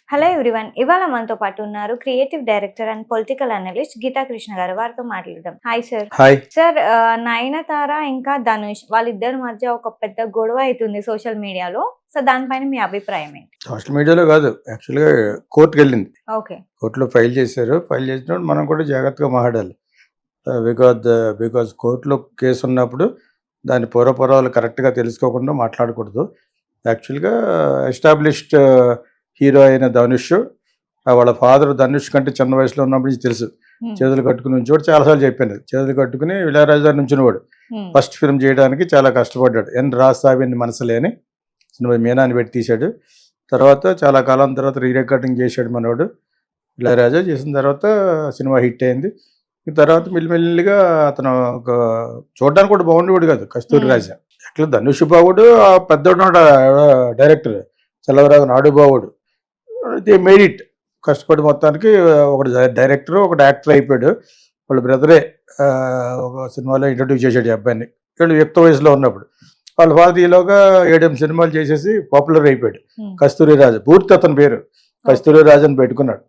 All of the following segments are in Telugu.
హలో ఎవ్రీవన్, ఇవాళ మనతో పాటు ఉన్నారు creative director and political analyst Geeta Krishna గారు. వారితో మాట్లాడదాం. Hi sir. Hi sir, Nayanthara ఇంకా ధనుష్ వాళ్ళిద్దరి మధ్య ఒక పెద్ద గొడవ అవుతుంది సోషల్ మీడియాలో. సో దానిపైన మీ అభిప్రాయం ఏంటి? సోషల్ మీడియాలో కాదు, యాక్చువల్గా కోర్టుకి వెళ్ళింది. ఓకే. కోర్టులో ఫైల్ చేశారు. ఫైల్ చేసినప్పుడు మనం కూడా జాగ్రత్తగా మాట్లాడాలి. బికాజ్ కోర్టులో కేసు ఉన్నప్పుడు దాని పూర్వపరాలు కరెక్ట్గా తెలుసుకోకుండా మాట్లాడకూడదు. యాక్చువల్గా ఎస్టాబ్లిష్డ్ హీరో అయిన ధనుష్, వాళ్ళ ఫాదర్ ధనుష్ కంటే చిన్న వయసులో ఉన్నప్పుడు నుంచి తెలుసు. చేతులు కట్టుకుని ఉంచేవాడు, చాలాసార్లు చెప్పాను. చేతులు కట్టుకుని ఇళయరాజా నుంచినవాడు. ఫస్ట్ ఫిల్మ్ చేయడానికి చాలా కష్టపడ్డాడు. ఎన్ రాసావిని మనసులే అని సినిమా మీనాన్ని పెట్టి తీశాడు. తర్వాత చాలా కాలం తర్వాత రీ రికార్డింగ్ చేశాడు మనవాడు. ఇళయరాజా చేసిన తర్వాత సినిమా హిట్ అయింది. తర్వాత మెల్లిమెల్లిగా అతను ఒక చూడడానికి కూడా బాగుండేవాడు కాదు, కస్తూరి రాజా. యాక్చువల్గా ధనుష్ బావుడు పెద్దోడు డైరెక్టర్, చల్లవరాజు నాడు బావుడు. They made it. కష్టపడి మొత్తానికి ఒకటి డైరెక్టర్, ఒకటి యాక్టర్ అయిపోయాడు. వాళ్ళ బ్రదరే ఒక సినిమాలో ఇంట్రడ్యూస్ చేశాడు ఈ అబ్బాయిని. వీళ్ళు యుక్త వయసులో ఉన్నప్పుడు. వాళ్ళ ఫాదర్ ఈలోగా 7 సినిమాలు చేసేసి పాపులర్ అయిపోయాడు. కస్తూరి రాజు పూర్తి అతని పేరు కస్తూరి రాజు అని పెట్టుకున్నాడు.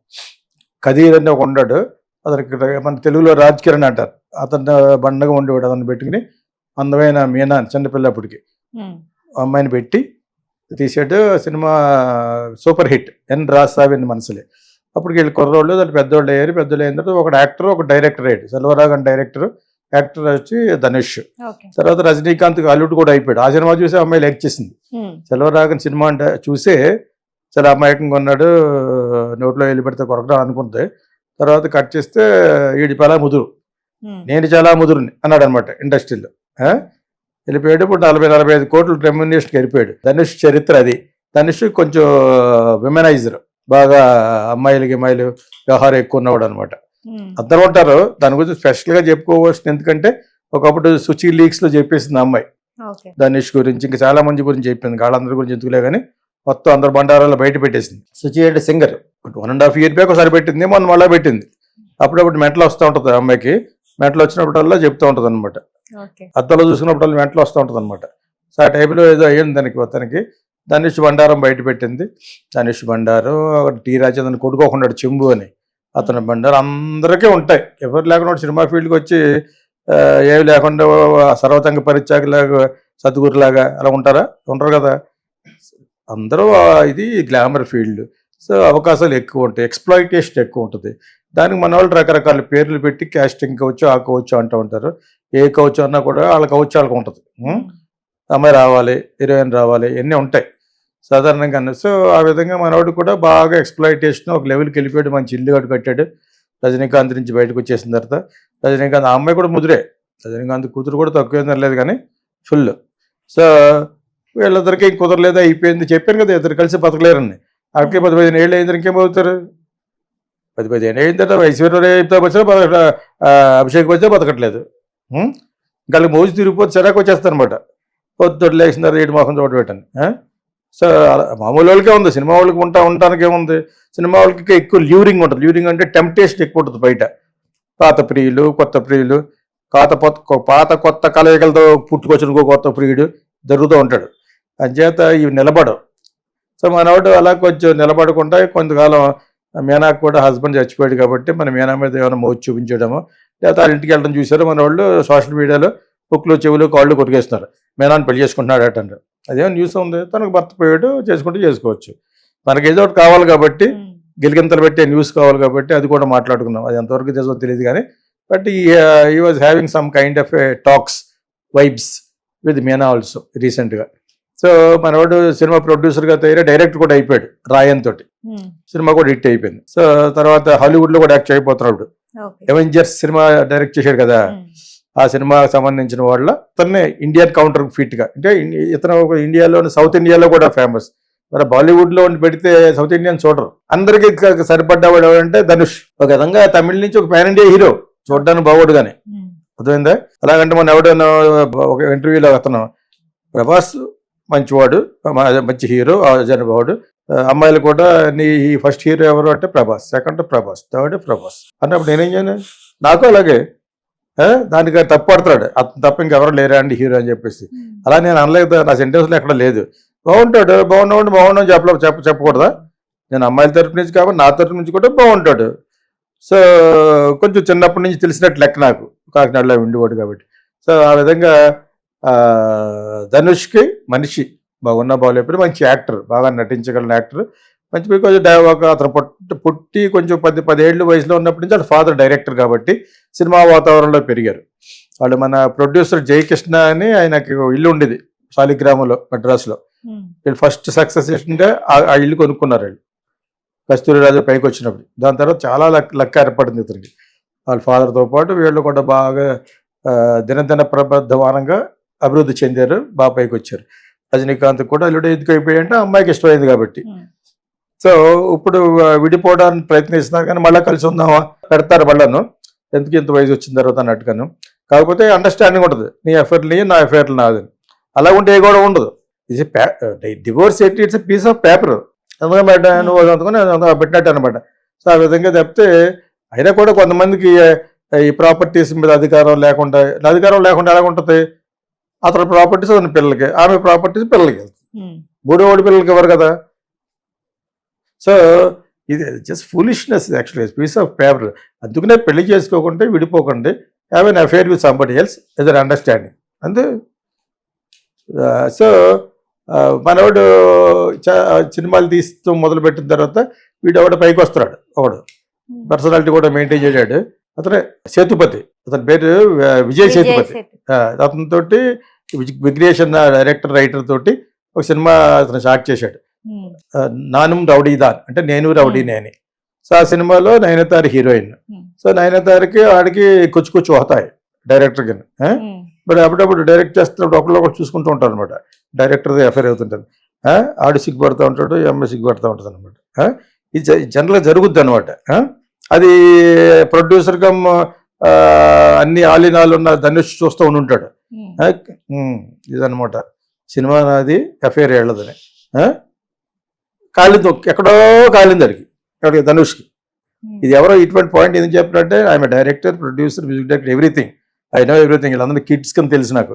కదీర్ అని ఒక ఉన్నాడు, అతనికి మన తెలుగులో రాజ్ కిరణ్ అంటారు. అతను బండగా ఉండేవాడు. అతను పెట్టుకుని అందమైన మీనా చిన్నపిల్లప్పటికి అమ్మాయిని పెట్టి తీసాడు. సినిమా సూపర్ హిట్. ఎన్ రాసావిని మనసులే. అప్పటికి వీళ్ళు కుర్రోళ్ళు, దాని పెద్దోళ్ళు అయ్యారు. పెద్దోళ్ళు అయిన తర్వాత ఒక యాక్టర్, ఒక డైరెక్టర్ అయ్యాడు. సెల్వరాఘవన్ డైరెక్టర్, యాక్టర్ వచ్చి ధనుష్. తర్వాత రజనీకాంత్ అల్లుడు కూడా అయిపోయాడు. ఆ సినిమా చూసి అమ్మాయి లైక్ చేసింది. సెల్వరాఘవన్ సినిమా అంటే చూసే చాలా అమాయకంగా ఉన్నాడు, నోట్లో వెళ్ళి పెడితే కొరకడం అనుకుంటే. తర్వాత కట్ చేస్తే వీడి చాలా ముదురు, నేను చాలా ముదురుని అన్నాడు అనమాట ఇండస్ట్రీలో. వెళ్ళిపోయాడు. ఇప్పుడు 40-45 కోట్లు రెమ్యునరేషన్కి వెళ్ళిపోయాడు. ధనుష్ చరిత్ర అది. ధనుష్ కొంచెం విమెనైజర్, బాగా అమ్మాయిలు వ్యవహారం ఎక్కువ ఉన్నవాడు అనమాట. అందరూ ఉంటారు. దాని గురించి స్పెషల్గా చెప్పుకోవాల్సింది, ఎందుకంటే ఒకప్పుడు సుచి లీక్స్లో చెప్పేసింది అమ్మాయి ధనుష్ గురించి. ఇంకా చాలా మంది గురించి చెప్పింది. వాళ్ళందరి గురించి ఎందుకులే కానీ మొత్తం అందరు బండారాల్లో బయట పెట్టేసింది. సుచి అంటే సింగర్. 1.5 year బ్యాక్ ఒకసారి పెట్టింది, మొన్న మళ్ళీ పెట్టింది. అప్పుడప్పుడు మెంటలు వస్తూ ఉంటుంది అమ్మాయికి. మెంటలు వచ్చినప్పుడల్లా చెప్తూ ఉంటుంది అనమాట. అద్దలో చూసినప్పుడు మెంటలు వస్తూ ఉంటుంది అనమాట. సో ఆ టైప్లో ఏదో అయ్యింది తనకి. ధనుష్ బండారం బయట పెట్టింది. ధనుష్ బండారు, టీ రాజేంద్రన్ కొడుకోకుండా చెంబు అని అతని బండారు అందరికీ ఉంటాయి. ఎవరు లేకుండా సినిమా ఫీల్డ్కి వచ్చి ఏమి లేకుండా సర్వతంగ పరిత్యాగలాగా సద్గురులాగా అలా ఉండరు కదా అందరూ. ఇది గ్లామర్ ఫీల్డ్. సో అవకాశాలు ఎక్కువ ఉంటాయి, ఎక్స్ప్లాయిటేషన్ ఎక్కువ ఉంటుంది. దానికి మన వాళ్ళు రకరకాల పేర్లు పెట్టి క్యాస్టింగ్ కవచ్చు, ఆ కవచ్చు అంటూ ఉంటారు. ఏ కవచ్చు అన్నా కూడా వాళ్ళకి వాళ్ళకి ఉంటుంది. అమ్మాయి రావాలి, హీరోయిన్ రావాలి, ఇవన్నీ ఉంటాయి సాధారణంగా. సో ఆ విధంగా మనవాడు కూడా బాగా ఎక్స్ప్లాయిటేషన్ ఒక లెవెల్కి వెళ్ళిపోయాడు. మంచి ఇల్లు కట్టాడు. రజనీకాంత్ నుంచి బయటకు వచ్చేసిన తర్వాత రజనీకాంత్ ఆ అమ్మాయి కూడా ముదురే. రజనీకాంత్ కూతురు కూడా తక్కువ లేదు కానీ ఫుల్. సో వీళ్ళిద్దరికి కుదరలేదు, అయిపోయింది. చెప్పాను కదా, ఇద్దరు కలిసి బతకలేరని. అక్కడికి 10-15 ఏళ్ళు అయిన ఇంకేం అవుతారు? 10-15 ఏళ్ళు అయిన తర్వాత ఐశ్వర్యతో వచ్చినా అభిషేక్ వచ్చా బతకట్లేదు. ఇంకా మోజు తిరిగిపోతే చిరాకు వచ్చేస్తారు అనమాట. పొద్దుడు లేచిన రేటు మొహం చోటు పెట్టండి. సో మామూలు వాళ్ళకే ఉంది, సినిమా వాళ్ళకి ఉండటానికి ఏముంది? సినిమా వాళ్ళకి ఎక్కువ ల్యూరింగ్ ఉంటుంది. ల్యూరింగ్ అంటే టెంప్టేషన్ ఎక్కువ ఉంటుంది బయట. పాత ప్రియులు, కొత్త ప్రియులు, పాత కొత్త కలయికలతో పుట్టుకొచ్చిన కొత్త ప్రియుడు జరుగుతూ ఉంటాడు. అంచేత ఇవి నిలబడవు. సో మనవాడు అలా కొంచెం నిలబడకుండా కొంతకాలం మీనాకు కూడా హస్బెండ్ చచ్చిపోయాడు కాబట్టి మన మీనా మీద ఏమైనా మోచి చూపించడమో, లేకపోతే వాళ్ళ ఇంటికి వెళ్ళడం చూసారు మన వాళ్ళు సోషల్ మీడియాలో. బుక్లు, చెవులు, కాళ్ళు కొరికేస్తున్నారు. మీనాన్ని పెళ్లి చేసుకుంటున్నాడు అంటే అదేమో న్యూస్ ఉంది. తనకు భర్త పోయాడు, చేసుకోవచ్చు. మనకి ఏదో ఒకటి కావాలి కాబట్టి, గిలిగింతలు పెట్టే న్యూస్ కావాలి కాబట్టి అది కూడా మాట్లాడుకున్నాం. అది ఎంతవరకు తెలుసో తెలియదు కానీ, బట్ ఈ was having some kind of talks vibes with Meena also రీసెంట్గా. సో మనవాడు సినిమా ప్రొడ్యూసర్గా తయారై డైరెక్టర్ కూడా అయిపోయాడు రాయన్ తోటి. సినిమా కూడా హిట్ అయిపోయింది. సో తర్వాత హాలీవుడ్లో కూడా యాక్ట్ అయిపోతున్నాడు. అవెంజర్స్ సినిమా డైరెక్ట్ చేశాడు కదా, ఆ సినిమాకి సంబంధించిన వాళ్ళ ఇతన్నే ఇండియన్ కౌంటర్ ఫిట్గా. అంటే ఇతను ఇండియాలో, సౌత్ ఇండియాలో కూడా ఫేమస్. మరి బాలీవుడ్లో పెడితే సౌత్ ఇండియన్ చూడరు. అందరికీ సరిపడ్డవాడు ఎవరంటే ధనుష్. ఒక విధంగా తమిళ నుంచి ఒక పాన్ ఇండియా హీరో, చూడడానికి బాగోడు కానీ. అర్థమైందా? అలాగంటే మన ఎవడైనా ఒక ఇంటర్వ్యూలో అతను ప్రభాస్ మంచివాడు, మంచి హీరో, జనబావుడు. అమ్మాయిలు కూడా నీ ఫస్ట్ హీరో ఎవరు అంటే ప్రభాస్, సెకండ్ ప్రభాస్, థర్డ్ ప్రభాస్ అన్నప్పుడు నేనేం చేయను? నాకు అలాగే దానికి తప్పు పడతాడు. అతను తప్ప ఇంకెవరు లేరా అండి హీరో అని చెప్పేసి. అలా నేను అనలేదు, నా సెంటెన్స్లో ఎక్కడ లేదు. బాగుంటాడు, బాగున్నాడు చెప్పకూడదా? నేను అమ్మాయిల తరపు నుంచి కాబట్టి నా తరపు నుంచి కూడా బాగుంటాడు. సో కొంచెం చిన్నప్పటి నుంచి తెలిసినట్టు లెక్క నాకు, కాకినాడలో ఉండేవాడు కాబట్టి. సో ఆ విధంగా ధనుష్కి మనిషి బాగున్నా బాగోలేకపోతే మంచి యాక్టర్, బాగా నటించగలిగిన యాక్టర్, మంచి కొంచెం అతను పుట్టి కొంచెం 10 ఏళ్ళు వయసులో ఉన్నప్పటి నుంచి వాళ్ళ ఫాదర్ డైరెక్టర్ కాబట్టి సినిమా వాతావరణంలో పెరిగారు. వాళ్ళు మన ప్రొడ్యూసర్ జయకృష్ణ అని ఆయనకి ఇల్లు ఉండేది శాలిగ్రామంలో మద్రాసులో. వీళ్ళు ఫస్ట్ సక్సెస్ చేసింటే ఆ ఇల్లు కొనుక్కున్నారు వీళ్ళు కస్తూరిరాజు పైకి వచ్చినప్పుడు. దాని తర్వాత చాలా లక్ ఏర్పడింది ఇతనికి. వాళ్ళ ఫాదర్తో పాటు వీళ్ళు కూడా బాగా దినదిన ప్రబద్ధమానంగా అభివృద్ధి చెందారు, బాగా పైకి వచ్చారు. రజనీకాంత్ కూడా అల్లుడు ఎందుకు అయిపోయాయంటే అమ్మాయికి ఇష్టమైంది కాబట్టి. సో ఇప్పుడు విడిపోవడానికి ప్రయత్నిస్తున్నారు కానీ మళ్ళీ కలిసి ఉందామా పెడతారు వాళ్ళను, ఎందుకు ఇంత వయసు వచ్చిన తర్వాత అన్నట్టుగాను. కాకపోతే అండర్స్టాండింగ్ ఉంటుంది, నీ ఎఫైర్లు నా ఎఫైర్లు నాదని. అలా ఉంటే ఏ కూడా ఉండదు. ఇది డివోర్స్ ఏంటి, ఇట్స్ పీస్ ఆఫ్ పేపర్. అందుకని నువ్వు అందుకని పెట్టినట్టు అనమాట. సో ఆ విధంగా చెప్తే అయినా కూడా కొంతమందికి ఈ ప్రాపర్టీస్ మీద అధికారం లేకుండా ఎలా ఉంటుంది, అతని ప్రాపర్టీస్ అతని పిల్లలకి, ఆమె ప్రాపర్టీస్ పిల్లలకి వెళ్తుంది, మూడోవాడి పిల్లలకి ఎవరు కదా. సో ఇది just foolishness actually, piece of paper. అందుకనే పెళ్లి చేసుకోకుండా విడిపోకండి, have an affair with somebody else is an understanding అంతే. సో మనవాడు సినిమాలు తీస్తూ మొదలుపెట్టిన తర్వాత వీడు ఒకటి పైకి వస్తున్నాడు, ఒకడు పర్సనాలిటీ కూడా మెయింటైన్ చేశాడు. అతనే సేతుపతి, అతని పేరు విజయ్ సేతుపతి. అతనితోటి విగ్రేషన్ డైరెక్టర్ రైటర్ తోటి ఒక సినిమా అతను స్టార్ట్ చేశాడు, నానుం రౌడీదాన్ అంటే నేను రౌడీనే అని. సో ఆ సినిమాలో నయనతార హీరోయిన్. సో నయనతారకి ఆడికి కూర్చు అవుతాయి డైరెక్టర్ కింద. బట్ అప్పుడప్పుడు డైరెక్ట్ చేస్తున్నప్పుడు ఒకళ్ళు చూసుకుంటూ ఉంటారు అనమాట, డైరెక్టర్ది ఎఫైర్ అవుతుంటుంది. ఆడు సిగ్గుపడుతూ ఉంటాడు, ఈ అమ్మాయి సిగ్గుపడుతూ ఉంటుంది అనమాట. ఇది జనరల్గా జరుగుద్ది అనమాట. అది ప్రొడ్యూసర్ కమ్ అన్ని ఆలినాలు ఉన్న ధనుష్ చూస్తూ ఉంటాడు. ఇదనమాట సినిమా నాది ఎఫైర్ వెళ్ళదని. కాలింది ఎక్కడో కాలింది అడిగి ధనుష్కి. ఇది ఎవరో ఇటువంటి పాయింట్ ఎందుకు చెప్పినట్టే, I'm director, producer, music director, everything, I know everything. వీళ్ళందరూ కిడ్స్ కింద తెలుసు నాకు.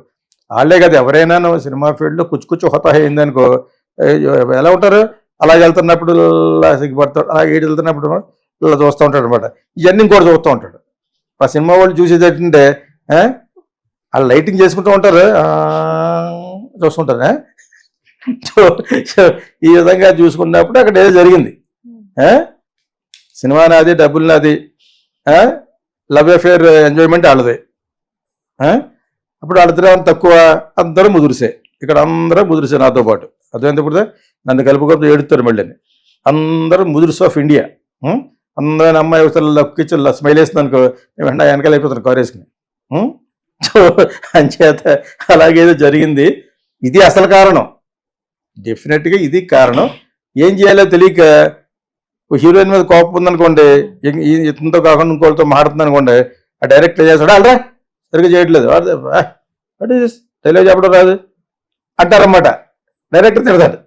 వాళ్ళే కదా ఎవరైనా సినిమా ఫీల్డ్లో కూర్చు హోతా అయింది అనుకో ఎలా ఉంటారు, అలాగే వెళ్తున్నప్పుడు సిగ్గుపడతాడు, అలాగే ఏడు వెళ్తున్నప్పుడు ఇలా చూస్తూ ఉంటాడు అనమాట. ఇవన్నీ కూడా చూస్తూ ఉంటాడు. ఆ సినిమా వాళ్ళు చూసేది ఏంటంటే వాళ్ళు లైటింగ్ చేసుకుంటూ ఉంటారు, చూస్తుంటారు. ఈ విధంగా చూసుకున్నప్పుడు అక్కడ ఏదో జరిగింది. సినిమా నాది, డబ్బులు నాది, లవ్ అఫేర్ ఎంజాయ్మెంట్ వాళ్ళది. అప్పుడు వాళ్ళిద్దరూ తక్కువ, అందరూ ముదురుసే. ఇక్కడ అందరూ ముదురుసే నాతో పాటు. అదేంటప్పుడు నన్ను కలుపుకొని ఏడుతారు మళ్ళీ. అందరూ ముదురుసు ఆఫ్ ఇండియా. అందరూ అమ్మాయి లక్కిచ్చి స్మైల్ వేస్తుంది అనుకో, వెంటనే వెనకాల అయిపోతాను కారు వేసుకుని. సో అంచేత అలాగేదో జరిగింది. ఇది అసలు కారణం, డెఫినెట్గా ఇది కారణం. ఏం చేయాలో తెలియక హీరోయిన్ మీద కోపం ఉందనుకోండి, ఇతనితో కాకుండా ఇంకోళ్ళతో మాట్లాడుతుంది అనుకోండి, ఆ డైరెక్టర్ చేస్తాడు అలా సరిగ్గా చేయట్లేదు, డైలాగ్ చెప్పడం రాదు అంటారన్నమాట. డైరెక్టర్ తిడతాడు.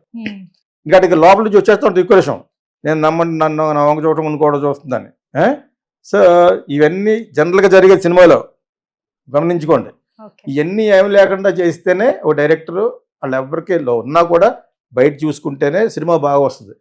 ఇంకా లోపల నుంచి వచ్చేస్తాడు ఎక్కువ విషయం, నేను నన్ను నా వంక చూడటం ఇంకోటి చూస్తుందని. సో ఇవన్నీ జనరల్గా జరిగే సినిమాలో గమనించుకోండి. ఇవన్నీ ఏమి లేకుండా చేస్తేనే ఓ డైరెక్టరు వాళ్ళు ఎవరికి ఉన్నా కూడా బయట చూసుకుంటేనే సినిమా బాగా వస్తుంది.